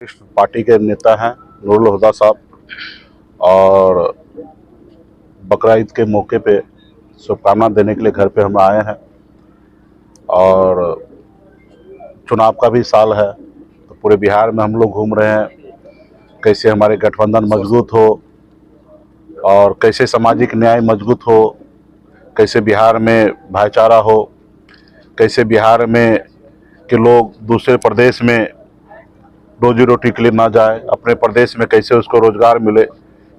Party के नेता हैं नूरुल हुदा साहब, और बकरा ईद के मौके पे शुभकामना देने के लिए घर पे हम आए हैं। और चुनाव का भी साल है, तो पूरे बिहार में हम लोग घूम रहे हैं कैसे हमारे गठबंधन मजबूत हो और कैसे सामाजिक न्याय मजबूत हो, कैसे बिहार में भाईचारा हो, कैसे बिहार में के लोग दूसरे प्रदेश में रोजी रोटी के लिए ना जाए, अपने प्रदेश में कैसे उसको रोजगार मिले।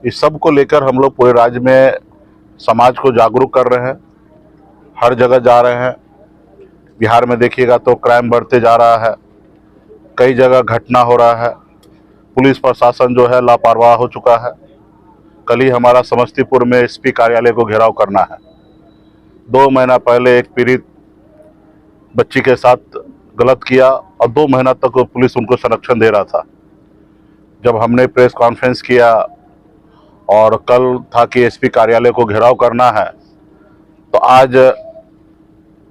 इस सब को लेकर हम लोग पूरे राज्य में समाज को जागरूक कर रहे हैं, हर जगह जा रहे हैं। बिहार में देखिएगा तो क्राइम बढ़ते जा रहा है, कई जगह घटना हो रहा है, पुलिस प्रशासन जो है लापरवाह हो चुका है। कल ही हमारा समस्तीपुर में एसपी कार्यालय को घेराव करना है। 2 महीना पहले एक पीड़ित बच्ची के साथ गलत किया और 2 महीना तक पुलिस उनको संरक्षण दे रहा था। जब हमने प्रेस कॉन्फ्रेंस किया और कल था कि एसपी कार्यालय को घेराव करना है, तो आज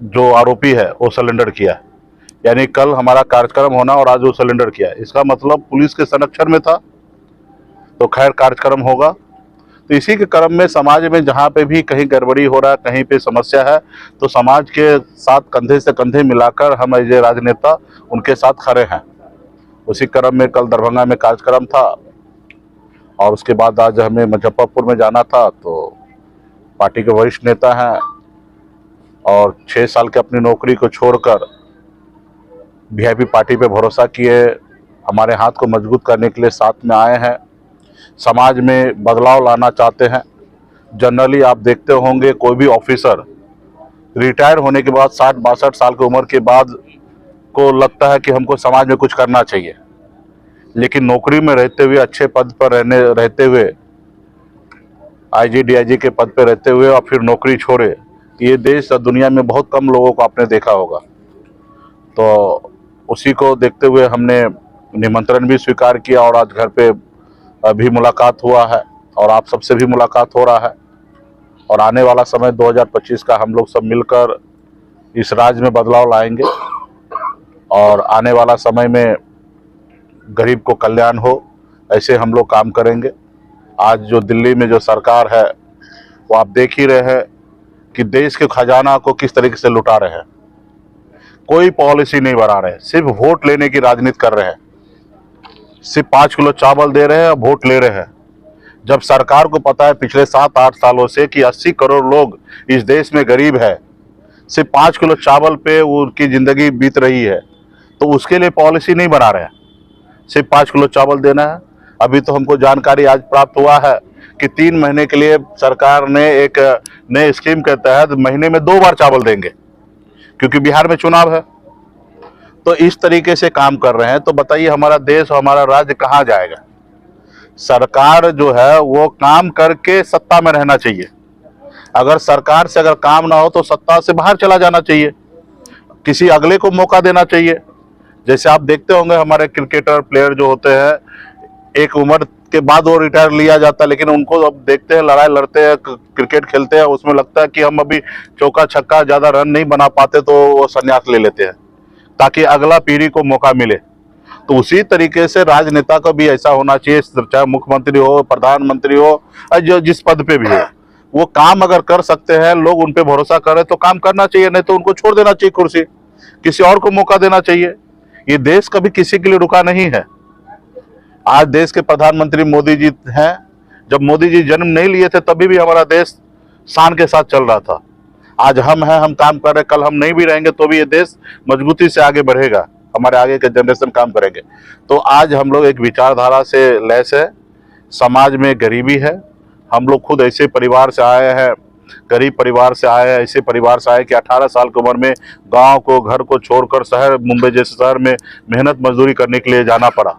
जो आरोपी है वो सरेंडर किया। यानी कल हमारा कार्यक्रम होना और आज वो सरेंडर किया, इसका मतलब पुलिस के संरक्षण में था। तो खैर कार्यक्रम होगा। तो इसी के क्रम में समाज में जहाँ पे भी कहीं गड़बड़ी हो रहा है, कहीं पे समस्या है, तो समाज के साथ कंधे से कंधे मिलाकर हम एज ए राजनेता उनके साथ खड़े हैं। उसी क्रम में कल दरभंगा में कार्यक्रम था और उसके बाद आज हमें मुजफ्फरपुर में जाना था। तो पार्टी के वरिष्ठ नेता हैं और 6 साल की अपनी नौकरी को छोड़कर वीआईपी पार्टी पे भरोसा किए, हमारे हाथ को मजबूत करने के लिए साथ में आए हैं। समाज में बदलाव लाना चाहते हैं। जनरली आप देखते होंगे कोई भी ऑफिसर रिटायर होने के बाद 60-62 साल की उम्र के बाद को लगता है कि हमको समाज में कुछ करना चाहिए, लेकिन नौकरी में रहते हुए, अच्छे पद पर रहते हुए, आईजी डीआईजी के पद पर रहते हुए और फिर नौकरी छोड़े, ये देश और दुनिया में बहुत कम लोगों को आपने देखा होगा। तो उसी को देखते हुए हमने निमंत्रण भी स्वीकार किया और आज घर पे भी मुलाकात हुआ है और आप सबसे भी मुलाकात हो रहा है। और आने वाला समय 2025 का हम लोग सब मिलकर इस राज्य में बदलाव लाएंगे और आने वाला समय में गरीब को कल्याण हो, ऐसे हम लोग काम करेंगे। आज जो दिल्ली में जो सरकार है वो आप देख ही रहे हैं कि देश के खजाना को किस तरीके से लुटा रहे हैं। कोई पॉलिसी नहीं बना रहे, सिर्फ वोट लेने की राजनीति कर रहे हैं। सिर्फ 5 किलो चावल दे रहे हैं और वोट ले रहे हैं, जब सरकार को पता है पिछले 7-8 सालों से कि 80 करोड़ लोग इस देश में गरीब है, सिर्फ 5 किलो चावल पे उनकी जिंदगी बीत रही है। तो उसके लिए पॉलिसी नहीं बना रहे हैं, सिर्फ 5 किलो चावल देना है। अभी तो हमको जानकारी आज प्राप्त हुआ है कि 3 महीने के लिए सरकार ने एक नए स्कीम के तहत महीने में 2 बार चावल देंगे, क्योंकि बिहार में चुनाव है। तो इस तरीके से काम कर रहे हैं। तो बताइए हमारा देश और हमारा राज्य कहाँ जाएगा। सरकार जो है वो काम करके सत्ता में रहना चाहिए। अगर सरकार से अगर काम ना हो तो सत्ता से बाहर चला जाना चाहिए, किसी अगले को मौका देना चाहिए। जैसे आप देखते होंगे हमारे क्रिकेटर प्लेयर जो होते हैं, एक उम्र के बाद वो रिटायर लिया जाता है, लेकिन उनको अब देखते हैं लड़ाई लड़ते हैं, क्रिकेट खेलते हैं, उसमें लगता है कि हम अभी चौका छक्का ज्यादा रन नहीं बना पाते, तो वो संन्यास ले लेते हैं ताकि अगला पीढ़ी को मौका मिले। तो उसी तरीके से राजनेता का भी ऐसा होना चाहिए, चाहे मुख्यमंत्री हो, प्रधानमंत्री हो, जो जिस पद पे भी है, वो काम अगर कर सकते हैं, लोग उन पे भरोसा करें तो काम करना चाहिए, नहीं तो उनको छोड़ देना चाहिए कुर्सी, किसी और को मौका देना चाहिए। ये देश कभी किसी के लिए रुका नहीं है। आज देश के प्रधानमंत्री मोदी जी हैं, जब मोदी जी जन्म नहीं लिए थे तभी भी हमारा देश शान के साथ चल रहा था। आज हम हैं, हम काम कर रहे हैं, कल हम नहीं भी रहेंगे तो भी ये देश मजबूती से आगे बढ़ेगा, हमारे आगे के जनरेशन काम करेंगे। तो आज हम लोग एक विचारधारा से लैस है। समाज में गरीबी है, हम लोग खुद ऐसे परिवार से आए हैं, गरीब परिवार से आए हैं, ऐसे परिवार से आए कि 18 साल की उम्र में गांव को, घर को छोड़कर शहर, मुंबई जैसे शहर में मेहनत मजदूरी करने के लिए जाना पड़ा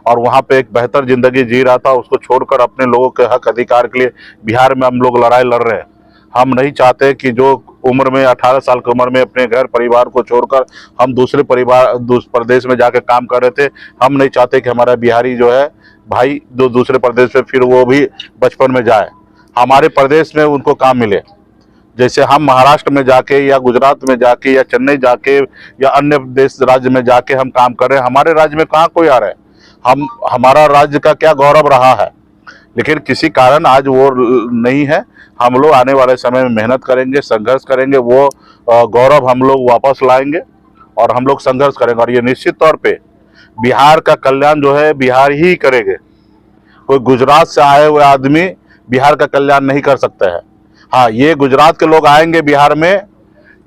और वहाँ पे एक बेहतर जिंदगी जी रहा था, उसको छोड़कर अपने लोगों के हक अधिकार के लिए बिहार में हम लोग लड़ाई लड़ रहे हैं। हम नहीं चाहते कि जो उम्र में 18 साल की उम्र में अपने घर परिवार को छोड़कर हम दूसरे प्रदेश में जाकर काम कर रहे थे, हम नहीं चाहते कि हमारा बिहारी जो है भाई जो दूसरे प्रदेश में फिर वो भी बचपन में जाए, हमारे प्रदेश में उनको काम मिले। जैसे हम महाराष्ट्र में जाके या गुजरात में जाके या चेन्नई जाके या अन्य देश राज्य में जाके हम काम कर रहे हैं, हमारे राज्य में कहाँ कोई आ रहा है। हमारा राज्य का क्या गौरव रहा है, लेकिन किसी कारण आज वो नहीं है। हम लोग आने वाले समय में मेहनत करेंगे, संघर्ष करेंगे, वो गौरव हम लोग वापस लाएंगे और हम लोग संघर्ष करेंगे। और ये निश्चित तौर पे बिहार का कल्याण जो है बिहार ही करेंगे। कोई गुजरात से आए हुए आदमी बिहार का कल्याण नहीं कर सकते हैं। हाँ, ये गुजरात के लोग आएंगे बिहार में,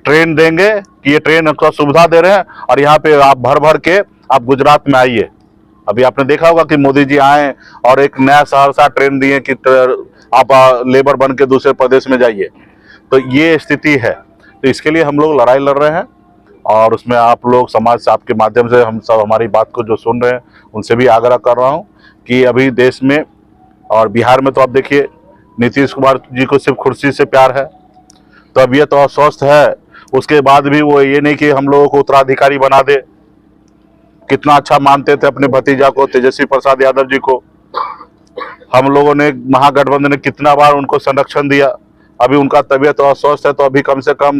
ट्रेन देंगे कि ये ट्रेन का सुविधा दे रहे हैं और यहाँ पे आप भर भर के आप गुजरात में आइए। अभी आपने देखा होगा कि मोदी जी आए और एक नया सहरसा ट्रेन दिए कि आप लेबर बन के दूसरे प्रदेश में जाइए। तो ये स्थिति है। तो इसके लिए हम लोग लड़ाई लड़ रहे हैं और उसमें आप लोग समाज से आपके माध्यम से हम सब हमारी बात को जो सुन रहे हैं उनसे भी आग्रह कर रहा हूँ कि अभी देश में और बिहार में तो आप देखिए नीतीश कुमार जी को सिर्फ कुर्सी से प्यार है, तबीयत तो अस्वस्थ है, उसके बाद भी वो ये नहीं कि हम लोगों को उत्तराधिकारी बना दे। कितना अच्छा मानते थे अपने भतीजा को, तेजस्वी प्रसाद यादव जी को। हम लोगों ने महागठबंधन ने कितना बार उनको संरक्षण दिया। अभी उनका तबीयत अस्वस्थ है तो अभी कम से कम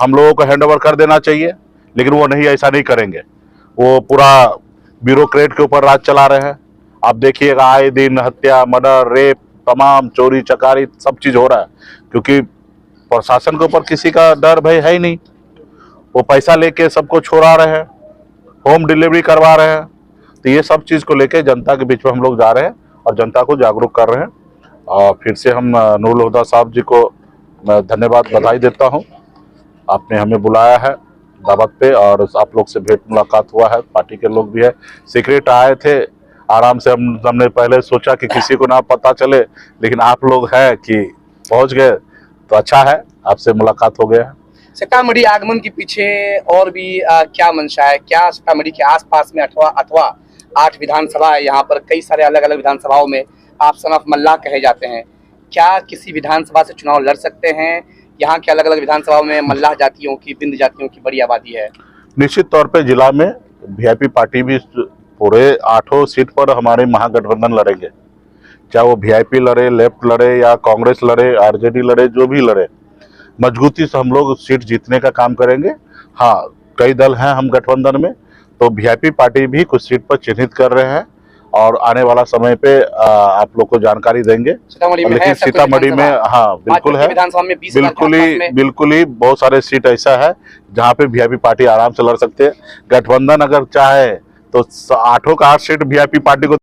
हम लोगों को हैंडओवर कर देना चाहिए, लेकिन वो नहीं, ऐसा नहीं करेंगे। वो पूरा ब्यूरोक्रेट के ऊपर राज चला रहे हैं। आप देखिएगा आए दिन हत्या, मर्डर, रेप, तमाम चोरी चकारी सब चीज हो रहा है, क्योंकि प्रशासन के ऊपर किसी का डर भय है ही नहीं। वो पैसा लेके सबको छोड़ा रहे हैं, होम डिलीवरी करवा रहे हैं। तो ये सब चीज को लेके जनता के बीच में हम लोग जा रहे हैं और जनता को जागरूक कर रहे हैं। और फिर से हम नूरुल हुदा साहब जी को मैं धन्यवाद बधाई देता हूं। आपने हमें बुलाया है दावत पे और आप लोग से भेंट मुलाकात हुआ है, पार्टी के लोग भी है। सीक्रेट आए थे, आराम से हमने पहले सोचा कि किसी को ना पता चले, लेकिन आप लोग हैं कि पहुंच गए, तो अच्छा है, आपसे मुलाकात हो गया है। सीतामढ़ी आगमन के पीछे और भी क्या मंशा है? क्या सीतामढ़ी के आसपास में अथवा 8 विधानसभा है, यहाँ पर कई सारे अलग अलग विधानसभाओं में आप सन ऑफ मल्लाह कहे जाते हैं। क्या किसी विधानसभा से चुनाव लड़ सकते हैं? यहाँ के अलग अलग विधानसभाओं में मल्लाह जातियों की, बिंद जातियों की बड़ी आबादी है। निश्चित तौर पे जिला में वीआईपी पार्टी भी पूरे 8 सीट पर हमारे महागठबंधन लड़ेंगे, चाहे वो वीआईपी लड़े, लेफ्ट लड़े या कांग्रेस लड़े, आरजेडी लड़े, जो भी लड़े, मजबूती से हम लोग सीट जीतने का काम करेंगे। हाँ, कई दल हैं हम गठबंधन में, तो वीआईपी पार्टी भी कुछ सीट पर चिन्हित कर रहे हैं और आने वाला समय पे आप लोग को जानकारी देंगे। लेकिन सीतामढ़ी में हाँ बिल्कुल है, बिल्कुल ही बहुत सारे सीट ऐसा है जहाँ पे वीआईपी पार्टी आराम से लड़ सकते हैं। गठबंधन अगर चाहे तो 8 का 8 सीट वीआईपी पार्टी को